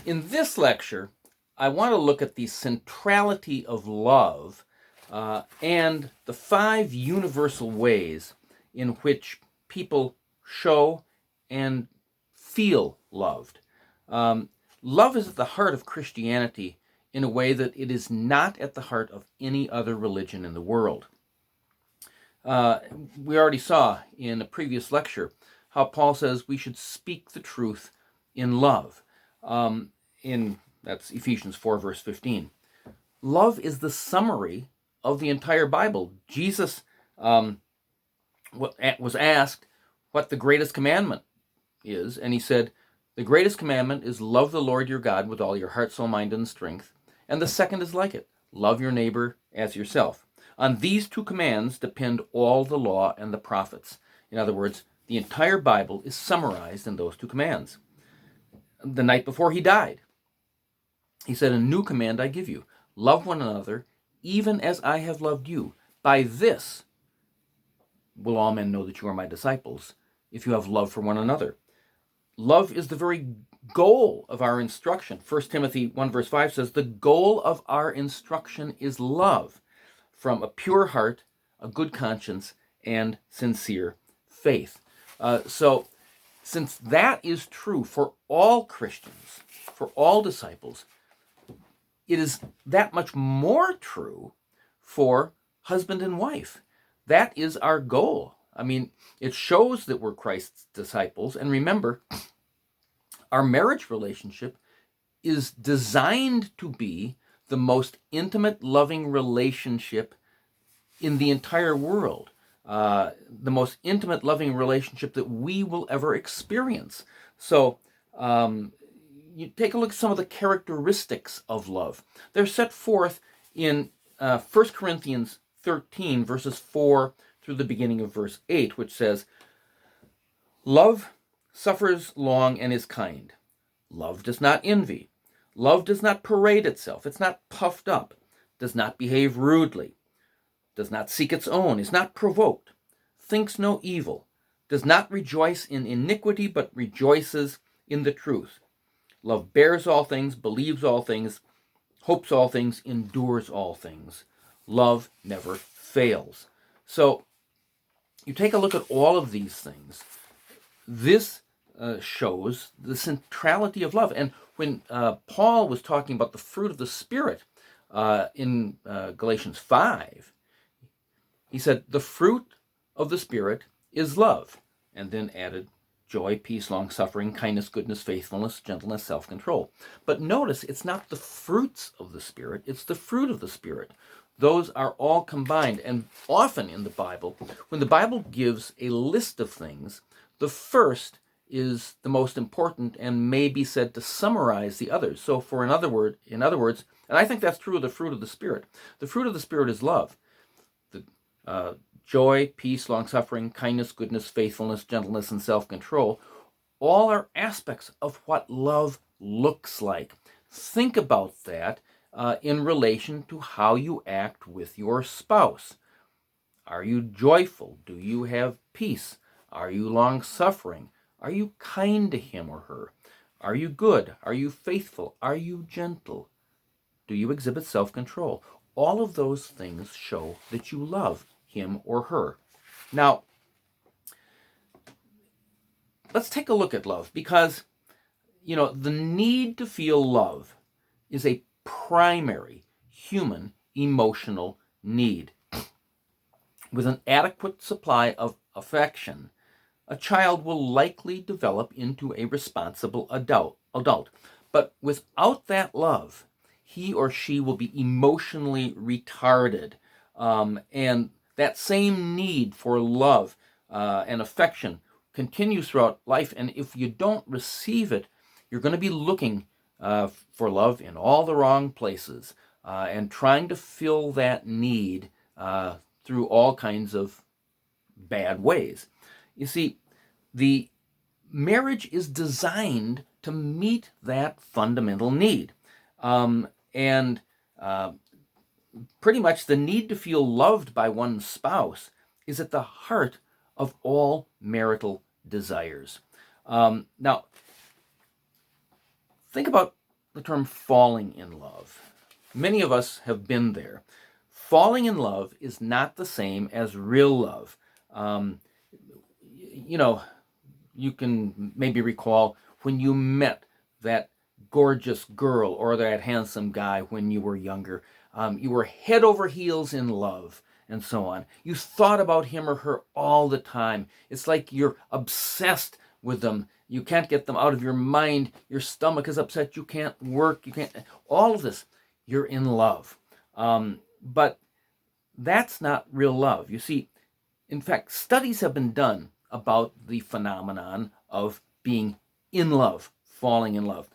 In this lecture, I want to look at the centrality of love and the 5 universal ways in which people show and feel loved. Love is at the heart of Christianity in a way that it is not at the heart of any other religion in the world. We already saw in a previous lecture how Paul says we should speak the truth in love. That's Ephesians 4, verse 15. Love is the summary of the entire Bible. Jesus was asked what the greatest commandment is, and he said, the greatest commandment is love the Lord your God with all your heart, soul, mind, and strength. And the second is like it, love your neighbor as yourself. On these 2 commands depend all the law and the prophets. In other words, the entire Bible is summarized in those 2 commands. The night before he died, he said, a new command I give you, love one another, even as I have loved you. By this will all men know that you are my disciples, if you have love for one another. Love is the very goal of our instruction. 1 Timothy 1 verse 5 says, the goal of our instruction is love, from a pure heart, a good conscience, and sincere faith. So since that is true for all Christians, for all disciples, it is that much more true for husband and wife. That is our goal. I mean, it shows that we're Christ's disciples. And remember, our marriage relationship is designed to be the most intimate, loving relationship in the entire world. The most intimate, loving relationship that we will ever experience. So, you take a look at some of the characteristics of love. They're set forth in 1 Corinthians 13, verses 4 through the beginning of verse 8, which says, love suffers long and is kind. Love does not envy. Love does not parade itself. It's not puffed up, does not behave rudely, does not seek its own, is not provoked, thinks no evil, does not rejoice in iniquity, but rejoices in the truth. Love bears all things, believes all things, hopes all things, endures all things. Love never fails. So you take a look at all of these things. This shows the centrality of love. And when Paul was talking about the fruit of the Spirit in Galatians 5, he said, the fruit of the Spirit is love, and then added joy, peace, long-suffering, kindness, goodness, faithfulness, gentleness, self-control. But notice, it's not the fruits of the Spirit, it's the fruit of the Spirit. Those are all combined. And often in the Bible, when the Bible gives a list of things, the first is the most important and may be said to summarize the others. So in other words, and I think that's true of the fruit of the Spirit. The fruit of the Spirit is love. Joy, peace, long-suffering, kindness, goodness, faithfulness, gentleness, and self-control, all are aspects of what love looks like. Think about that in relation to how you act with your spouse. Are you joyful? Do you have peace? Are you long-suffering? Are you kind to him or her? Are you good? Are you faithful? Are you gentle? Do you exhibit self-control? All of those things show that you love him or her. Now, let's take a look at love, because, the need to feel love is a primary human emotional need. With an adequate supply of affection, a child will likely develop into a responsible adult. But without that love, he or she will be emotionally retarded. And that same need for love and affection continues throughout life. And if you don't receive it, you're going to be looking for love in all the wrong places and trying to fill that need through all kinds of bad ways. You see, the marriage is designed to meet that fundamental need. Pretty much the need to feel loved by one's spouse is at the heart of all marital desires. Now, think about the term falling in love. Many of us have been there. Falling in love is not the same as real love. Um, you know, you can maybe recall when you met that gorgeous girl or that handsome guy when you were younger. You were head over heels in love and so on. You thought about him or her all the time. It's like you're obsessed with them. You can't get them out of your mind. Your stomach is upset. You can't work. You can't. All of this, you're in love. But that's not real love. You see, in fact, studies have been done about the phenomenon of being in love, falling in love.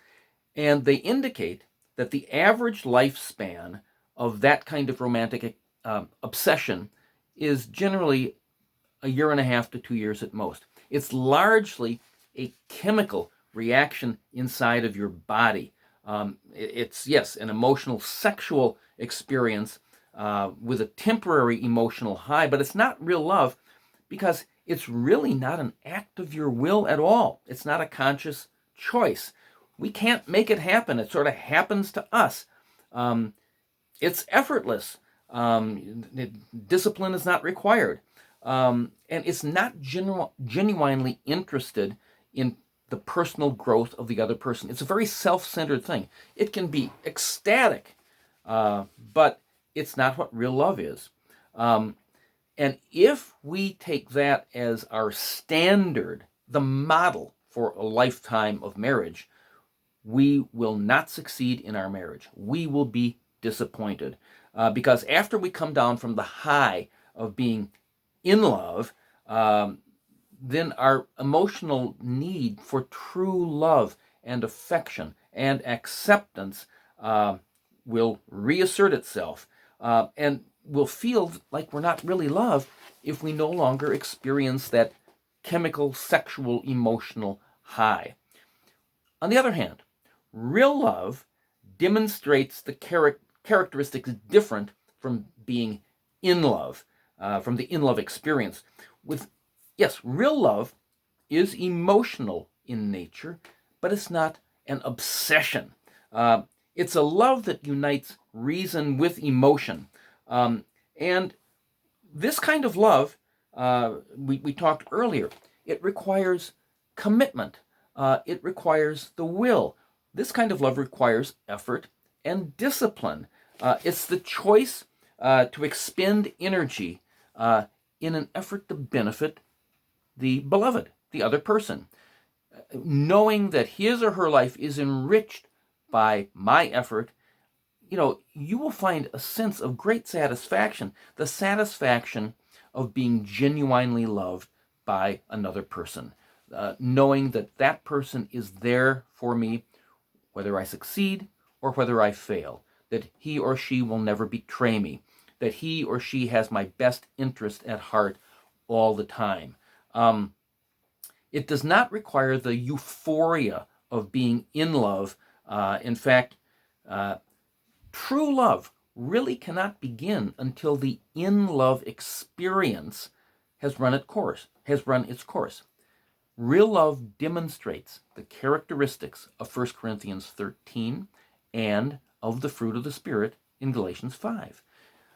And they indicate that the average lifespan of that kind of romantic obsession is generally a year and a half to 2 years at most. It's largely a chemical reaction inside of your body. It's, yes, an emotional, sexual experience with a temporary emotional high, but it's not real love because it's really not an act of your will at all. It's not a conscious choice. We can't make it happen. It sort of happens to us. It's effortless. Discipline is not required. And it's not genuinely interested in the personal growth of the other person. It's a very self-centered thing. It can be ecstatic, but it's not what real love is. And if we take that as our standard, the model for a lifetime of marriage, we will not succeed in our marriage. We will be disappointed. Because after we come down from the high of being in love, then our emotional need for true love and affection and acceptance will reassert itself. And we'll feel like we're not really loved if we no longer experience that chemical, sexual, emotional high. On the other hand, real love demonstrates the characteristics different from being in love, from the in love experience. Yes, real love is emotional in nature, but it's not an obsession. It's a love that unites reason with emotion. And this kind of love, we talked earlier, it requires commitment. It requires the will. This kind of love requires effort and discipline. It's the choice to expend energy in an effort to benefit the beloved, the other person, knowing that his or her life is enriched by my effort. You will find a sense of great satisfaction, the satisfaction of being genuinely loved by another person, knowing that that person is there for me, whether I succeed or whether I fail, that he or she will never betray me, that he or she has my best interest at heart all the time. It does not require the euphoria of being in love. In fact, true love really cannot begin until the in-love experience has run its course. Real love demonstrates the characteristics of 1 Corinthians 13 and of the fruit of the Spirit in Galatians 5.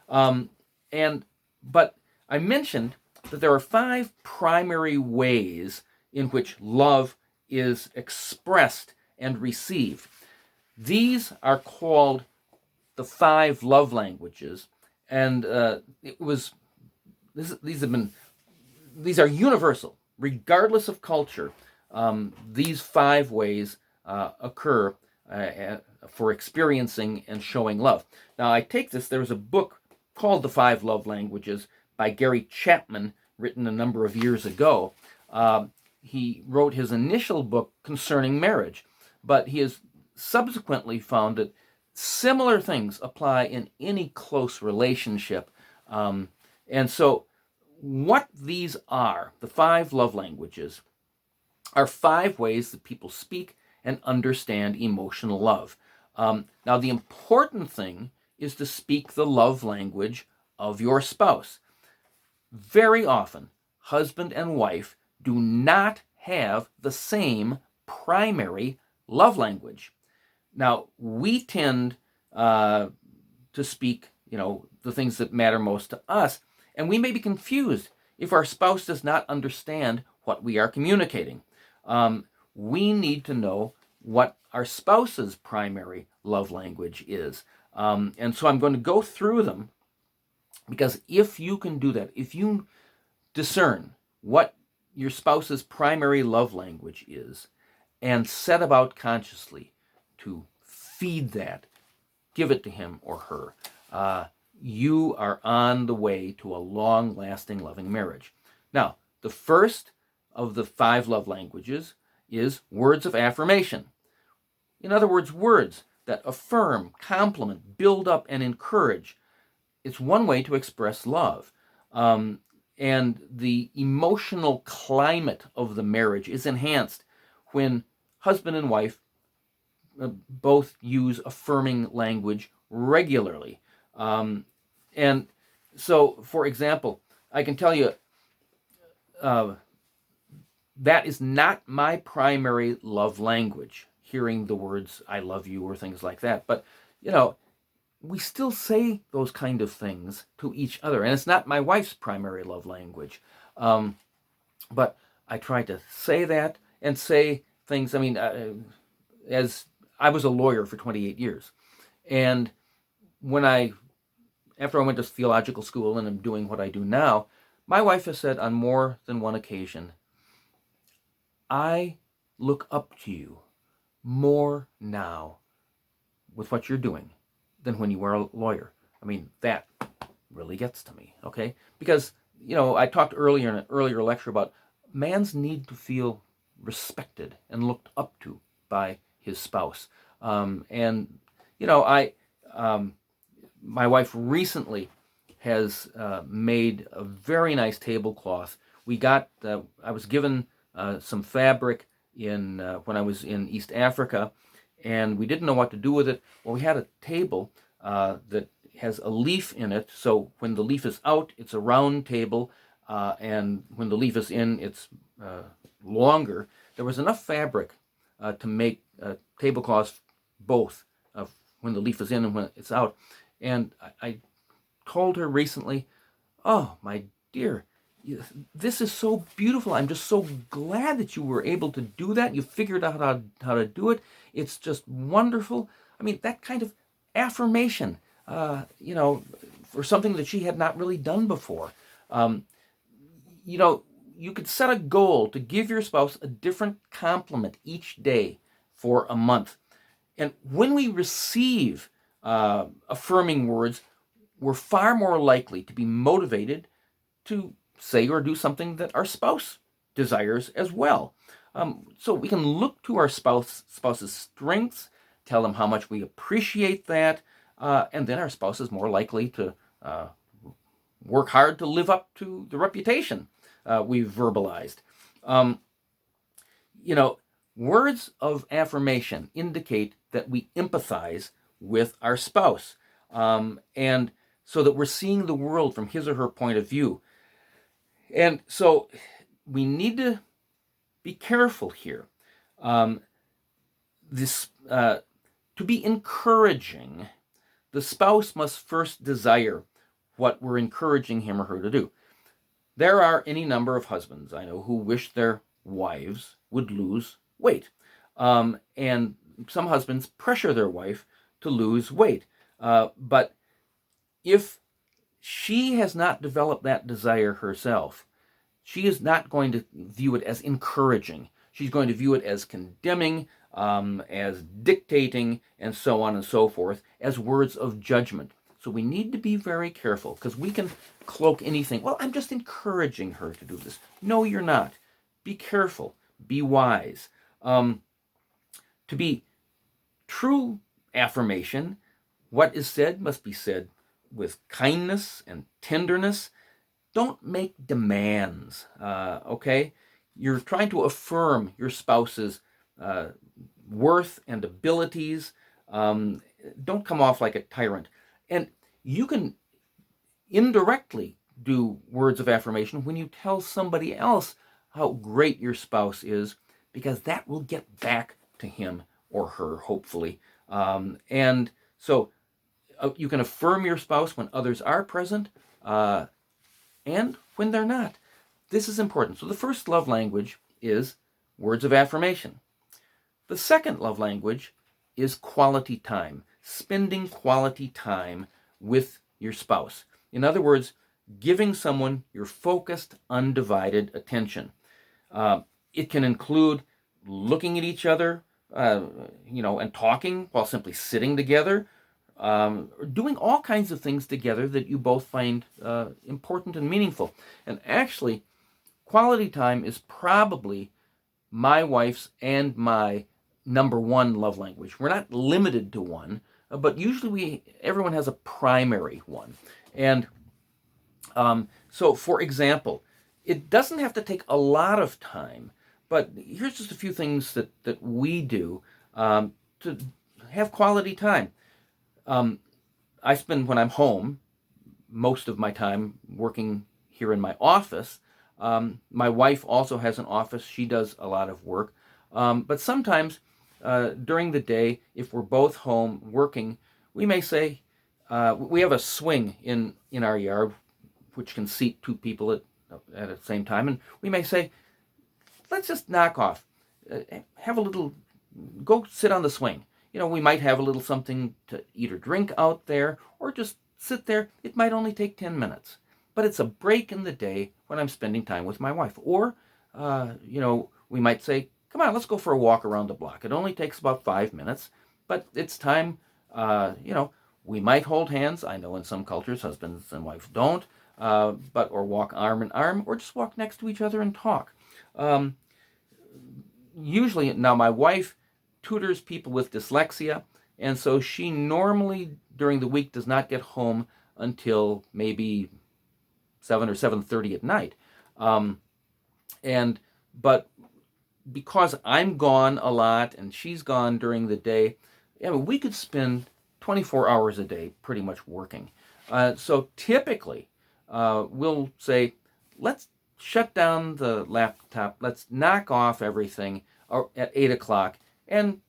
But I mentioned that there are 5 primary ways in which love is expressed and received. These are called the 5 love languages, and these are universal, regardless of culture. These 5 ways occur for experiencing and showing love. Now, I take this. There's a book called The 5 Love Languages by Gary Chapman, written a number of years ago. He wrote his initial book concerning marriage, but he has subsequently found that similar things apply in any close relationship. And so what these are, the 5 love languages, are 5 ways that people speak and understand emotional love. Now, the important thing is to speak the love language of your spouse. Very often, husband and wife do not have the same primary love language. Now, we tend to speak, the things that matter most to us, and we may be confused if our spouse does not understand what we are communicating. We need to know what our spouse's primary love language is. And so I'm going to go through them, because if you can do that, if you discern what your spouse's primary love language is and set about consciously to feed that, give it to him or her, you are on the way to a long-lasting, loving marriage. Now, the first of the 5 love languages is words of affirmation. In other words, words that affirm, compliment, build up, and encourage. It's one way to express love. And the emotional climate of the marriage is enhanced when husband and wife both use affirming language regularly. And so, for example, I can tell you that is not my primary love language, hearing the words "I love you" or things like that. But, we still say those kind of things to each other. And it's not my wife's primary love language. But I try to say that and say things. I mean, as I was a lawyer for 28 years. And after I went to theological school and I'm doing what I do now, my wife has said on more than one occasion, I look up to you more now with what you're doing than when you were a lawyer. I mean, that really gets to me, okay? Because, I talked earlier in an earlier lecture about man's need to feel respected and looked up to by his spouse. My wife recently has made a very nice tablecloth. I was given some fabric when I was in East Africa, and we didn't know what to do with it. Well, we had a table that has a leaf in it, so when the leaf is out, it's a round table, and when the leaf is in, it's longer. There was enough fabric to make tablecloths both when the leaf is in and when it's out. And I told her recently, oh, my dear, this is so beautiful. I'm just so glad that you were able to do that. You figured out how to do it. It's just wonderful. I mean, that kind of affirmation, for something that she had not really done before. You could set a goal to give your spouse a different compliment each day for a month. And when we receive affirming words, we're far more likely to be motivated to say or do something that our spouse desires as well. So we can look to our spouse's strengths, tell them how much we appreciate that, and then our spouse is more likely to work hard to live up to the reputation we've verbalized. Words of affirmation indicate that we empathize with our spouse, and so that we're seeing the world from his or her point of view. And so we need to be careful here. To be encouraging, the spouse must first desire what we're encouraging him or her to do. There are any number of husbands I know who wish their wives would lose weight. And some husbands pressure their wife to lose weight. But if she has not developed that desire herself, she is not going to view it as encouraging. She's going to view it as condemning, as dictating, and so on and so forth, as words of judgment. So we need to be very careful, because we can cloak anything. Well, I'm just encouraging her to do this. No, you're not. Be careful. Be wise. To be true affirmation, what is said must be said with kindness and tenderness. Don't make demands, okay? You're trying to affirm your spouse's worth and abilities. Don't come off like a tyrant. And you can indirectly do words of affirmation when you tell somebody else how great your spouse is, because that will get back to him or her, hopefully. And so you can affirm your spouse when others are present and when they're not. This is important. So the first love language is words of affirmation. The second love language is quality time, spending quality time with your spouse. In other words, giving someone your focused, undivided attention. It can include looking at each other, and talking while simply sitting together, doing all kinds of things together that you both find important and meaningful. And actually, quality time is probably my wife's and my number one love language. We're not limited to one, but usually everyone has a primary one. And so, for example, it doesn't have to take a lot of time, but here's just a few things that we do to have quality time. I spend, when I'm home, most of my time working here in my office. My wife also has an office. She does a lot of work. But sometimes during the day, if we're both home working, we may say, we have a swing in our yard, which can seat two people at the same time. And we may say, let's just knock off, have a little, go sit on the swing. We might have a little something to eat or drink out there, or just sit there. It might only take 10 minutes, but it's a break in the day when I'm spending time with my wife. Or, we might say, come on, let's go for a walk around the block. It only takes about 5 minutes, but it's time, we might hold hands. I know in some cultures, husbands and wives don't, or walk arm in arm, or just walk next to each other and talk. Usually, now my wife tutors people with dyslexia, and so she normally during the week does not get home until maybe 7 or 7:30 at night. But because I'm gone a lot and she's gone during the day, we could spend 24 hours a day pretty much working. So typically, we'll say, let's shut down the laptop, let's knock off everything at 8 o'clock and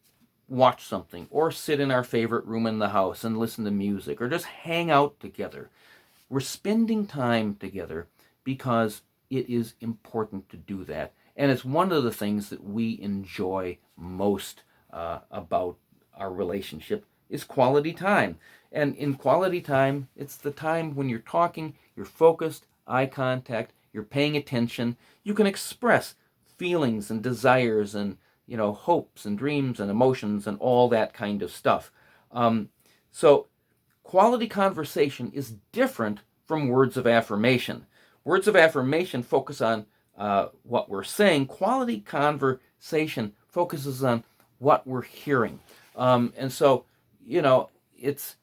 watch something, or sit in our favorite room in the house and listen to music, or just hang out together. We're spending time together because it is important to do that. And it's one of the things that we enjoy most about our relationship is quality time. And in quality time, it's the time when you're talking, you're focused, eye contact, you're paying attention. You can express feelings and desires and hopes and dreams and emotions and all that kind of stuff. So quality conversation is different from words of affirmation. Words of affirmation focus on what we're saying. Quality conversation focuses on what we're hearing. And so, it's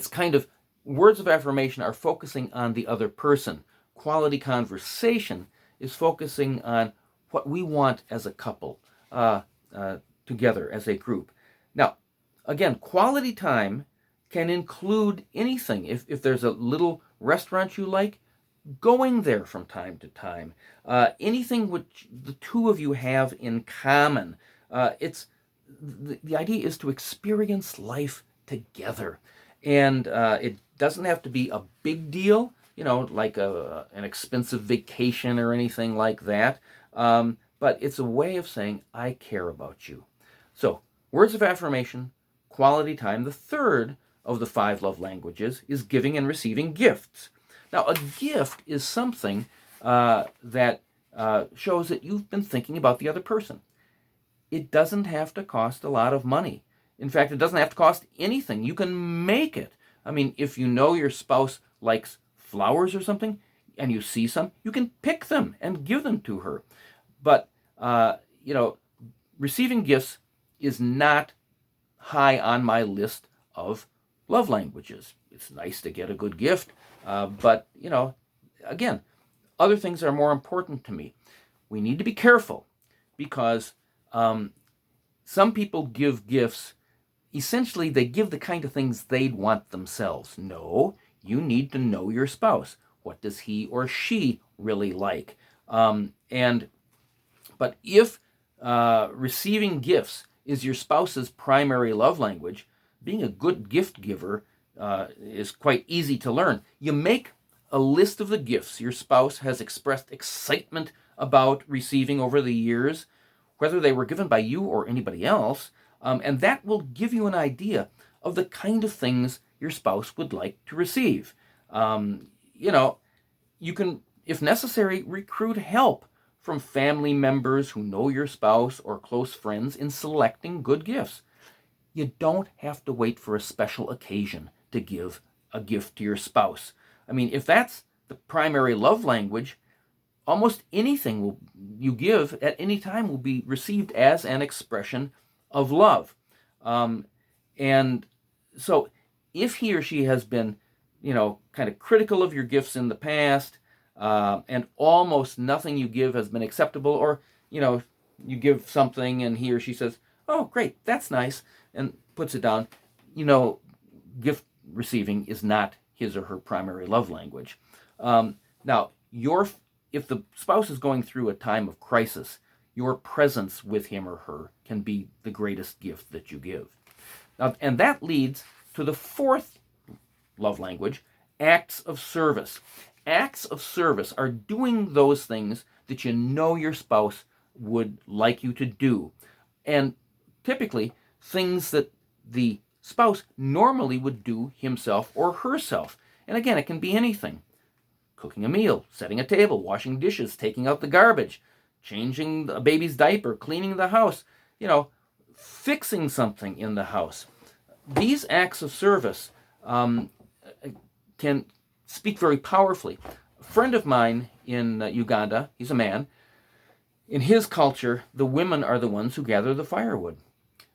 kind of, words of affirmation are focusing on the other person. Quality conversation is focusing on what we want as a couple, together as a group. Now, again, quality time can include anything. If there's a little restaurant you like, going there from time to time. Anything which the two of you have in common. The idea is to experience life together. And it doesn't have to be a big deal, like an expensive vacation or anything like that. But it's a way of saying, I care about you. So, words of affirmation, quality time. The third of the 5 love languages is giving and receiving gifts. Now, a gift is something that shows that you've been thinking about the other person. It doesn't have to cost a lot of money. In fact, it doesn't have to cost anything. You can make it. I mean, if you know your spouse likes flowers or something, and you see some, you can pick them and give them to her. But, receiving gifts is not high on my list of love languages. It's nice to get a good gift, but, again, other things are more important to me. We need to be careful because some people give gifts. Essentially, they give the kind of things they'd want themselves. No, you need to know your spouse. What does he or she really like? But if receiving gifts is your spouse's primary love language, being a good gift giver is quite easy to learn. You make a list of the gifts your spouse has expressed excitement about receiving over the years, whether they were given by you or anybody else, and that will give you an idea of the kind of things your spouse would like to receive. You can, if necessary, recruit help from family members who know your spouse or close friends in selecting good gifts. You don't have to wait for a special occasion to give a gift to your spouse. I mean, if that's the primary love language, almost anything you give at any time will be received as an expression of love. And so if he or she has been, kind of critical of your gifts in the past, and almost nothing you give has been acceptable, or, you give something and he or she says, "Oh, great, that's nice," and puts it down, gift receiving is not his or her primary love language. Now, if the spouse is going through a time of crisis, your presence with him or her can be the greatest gift that you give. Now, and that leads to the fourth love language, acts of service. Acts of service are doing those things that you know your spouse would like you to do. And typically, things that the spouse normally would do himself or herself. And again, it can be anything. Cooking a meal, setting a table, washing dishes, taking out the garbage, changing a baby's diaper, cleaning the house, fixing something in the house. These acts of service can speak very powerfully. A friend of mine in Uganda, he's a man, in his culture, the women are the ones who gather the firewood.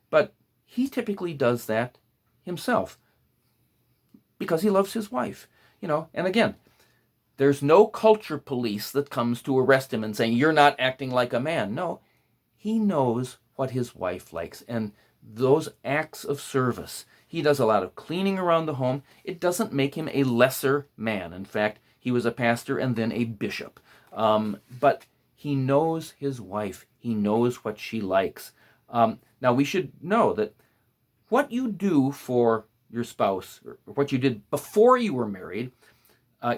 But he typically does that himself because he loves his wife. And again, there's no culture police that comes to arrest him and saying, "You're not acting like a man." No, he knows what his wife likes, and those acts of service. He does a lot of cleaning around the home. It doesn't make him a lesser man. In fact, he was a pastor and then a bishop. But he knows his wife. He knows what she likes. Now, we should know that what you do for your spouse, or what you did before you were married,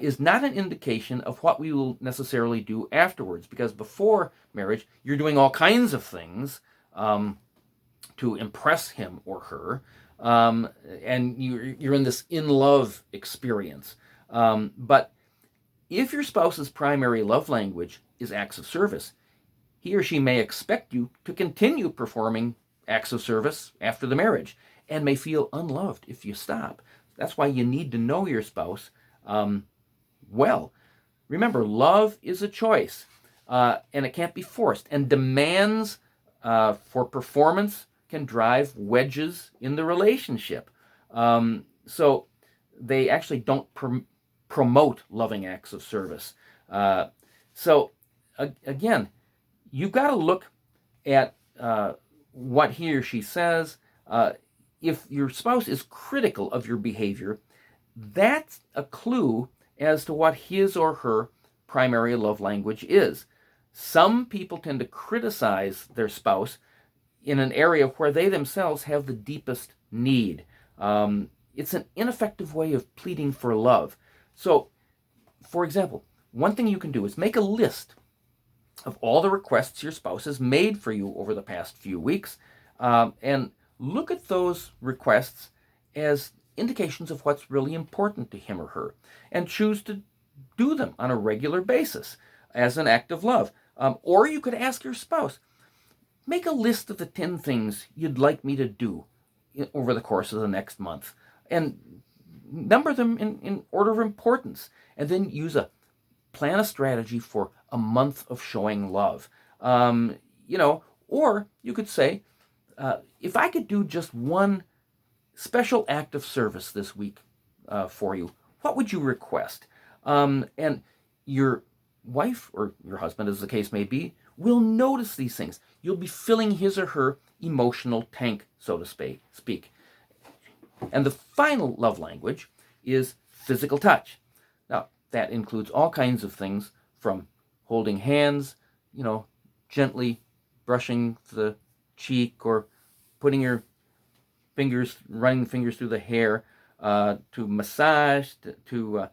is not an indication of what we will necessarily do afterwards. Because before marriage, you're doing all kinds of things to impress him or her. And you're in this in-love experience. But if your spouse's primary love language is acts of service, he or she may expect you to continue performing acts of service after the marriage and may feel unloved if you stop. That's why you need to know your spouse well. Remember, love is a choice, and it can't be forced. And demands for performance can drive wedges in the relationship. So they actually don't promote loving acts of service. Again, you've got to look at what he or she says. If your spouse is critical of your behavior, that's a clue as to what his or her primary love language is. Some people tend to criticize their spouse in an area where they themselves have the deepest need. It's an ineffective way of pleading for love. So, for example, one thing you can do is make a list of all the requests your spouse has made for you over the past few weeks, and look at those requests as indications of what's really important to him or her, and choose to do them on a regular basis as an act of love. Or you could ask your spouse, make a list of the 10 things you'd like me to do over the course of the next month, and number them in order of importance, and then plan a strategy for a month of showing love. Or you could say, if I could do just one special act of service this week for you, what would you request? And your wife, or your husband as the case may be, will notice these things. You'll be filling his or her emotional tank, so to speak. And the final love language is physical touch. Now, that includes all kinds of things from holding hands, gently brushing the cheek, or putting your fingers, running the fingers through the hair, to massage, to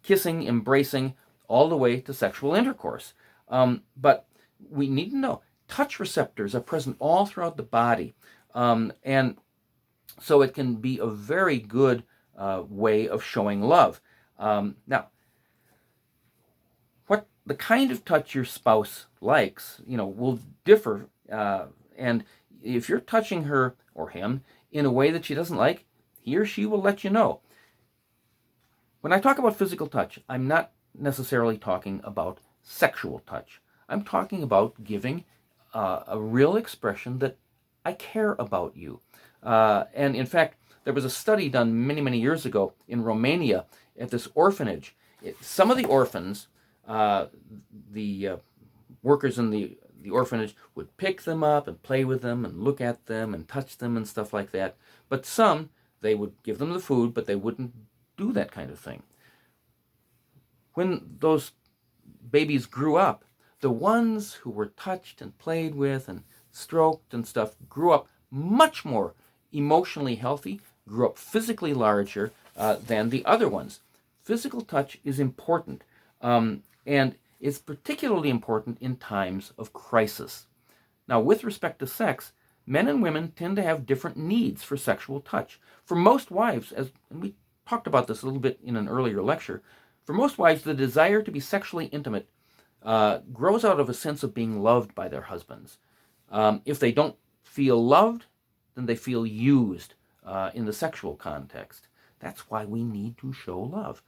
kissing, embracing, all the way to sexual intercourse. But we need to know touch receptors are present all throughout the body. And so it can be a very good way of showing love. Now, what the kind of touch your spouse likes, will differ. And if you're touching her or him in a way that she doesn't like, he or she will let you know. When I talk about physical touch, I'm not necessarily talking about sexual touch. I'm talking about giving a real expression that I care about you. And in fact, there was a study done many, many years ago in Romania at this orphanage. Some of the orphans, the workers in the orphanage would pick them up and play with them and look at them and touch them and stuff like that. But some, they would give them the food, but they wouldn't do that kind of thing. When those babies grew up, the ones who were touched and played with and stroked and stuff grew up much more emotionally healthy, grew up physically larger than the other ones. Physical touch is important, and it's particularly important in times of crisis. Now, with respect to sex, men and women tend to have different needs for sexual touch. For most wives, and we talked about this a little bit in an earlier lecture, for most wives, the desire to be sexually intimate grows out of a sense of being loved by their husbands. If they don't feel loved, then they feel used in the sexual context. That's why we need to show love.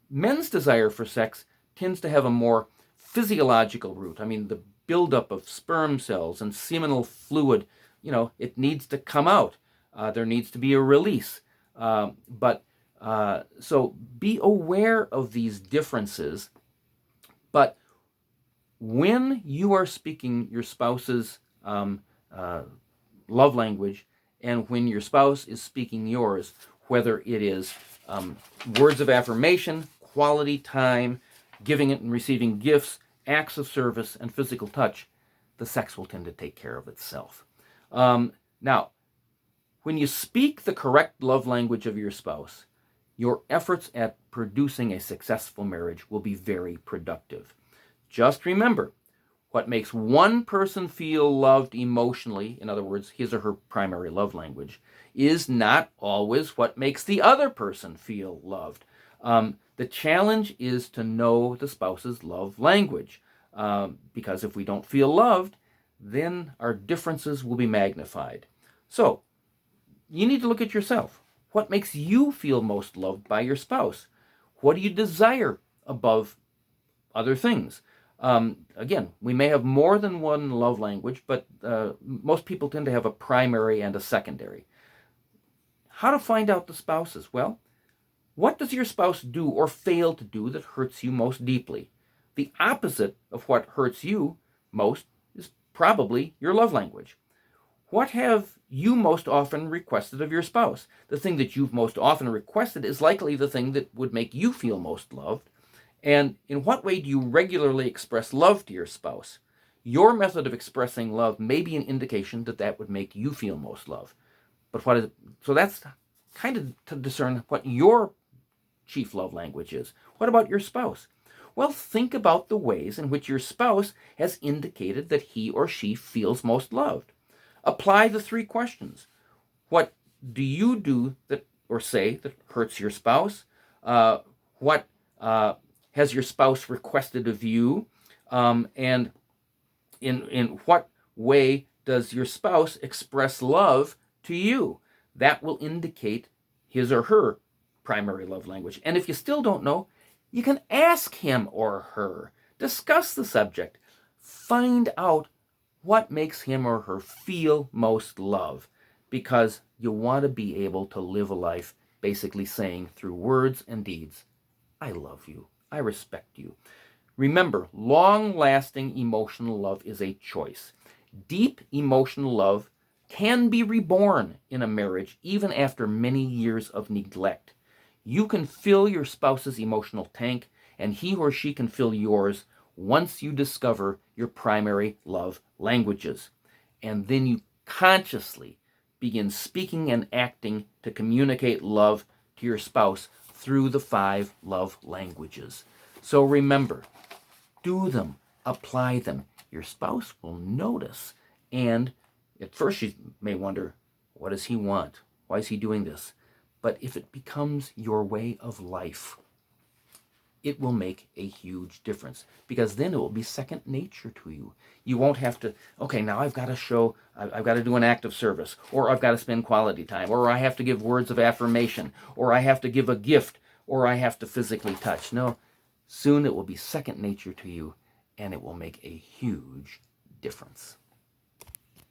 Men's desire for sex tends to have a more physiological root. I mean, the buildup of sperm cells and seminal fluid, it needs to come out. There needs to be a release. So be aware of these differences. But when you are speaking your spouse's love language, and when your spouse is speaking yours, whether it is words of affirmation, quality time, giving it and receiving gifts, acts of service, and physical touch, the sex will tend to take care of itself. Now, when you speak the correct love language of your spouse, your efforts at producing a successful marriage will be very productive. Just remember, what makes one person feel loved emotionally, in other words, his or her primary love language, is not always what makes the other person feel loved. The challenge is to know the spouse's love language, because if we don't feel loved, then our differences will be magnified. So, you need to look at yourself. What makes you feel most loved by your spouse? What do you desire above other things? Again, we may have more than one love language, but most people tend to have a primary and a secondary. How to find out the spouses? Well, what does your spouse do or fail to do that hurts you most deeply? The opposite of what hurts you most is probably your love language. What have you most often requested of your spouse? The thing that you've most often requested is likely the thing that would make you feel most loved. And in what way do you regularly express love to your spouse? Your method of expressing love may be an indication that that would make you feel most loved. But so that's kind of to discern what your chief love language is. What about your spouse? Well, think about the ways in which your spouse has indicated that he or she feels most loved. Apply the 3 questions. What do you do that or say that hurts your spouse? What has your spouse requested of you? And in what way does your spouse express love to you? That will indicate his or her primary love language. And if you still don't know, you can ask him or her. Discuss the subject. Find out what makes him or her feel most love, because you want to be able to live a life basically saying through words and deeds, I love you, I respect you. Remember, long-lasting emotional love is a choice. Deep emotional love can be reborn in a marriage even after many years of neglect. You can fill your spouse's emotional tank, and he or she can fill yours once you discover your primary love languages. And then you consciously begin speaking and acting to communicate love to your spouse through the 5 love languages. So remember, do them, apply them. Your spouse will notice. And at first she may wonder, what does he want? Why is he doing this? But if it becomes your way of life, it will make a huge difference, because then it will be second nature to you. You won't have to, okay, now I've got to do an act of service, or I've got to spend quality time, or I have to give words of affirmation, or I have to give a gift, or I have to physically touch. No, soon it will be second nature to you, and it will make a huge difference.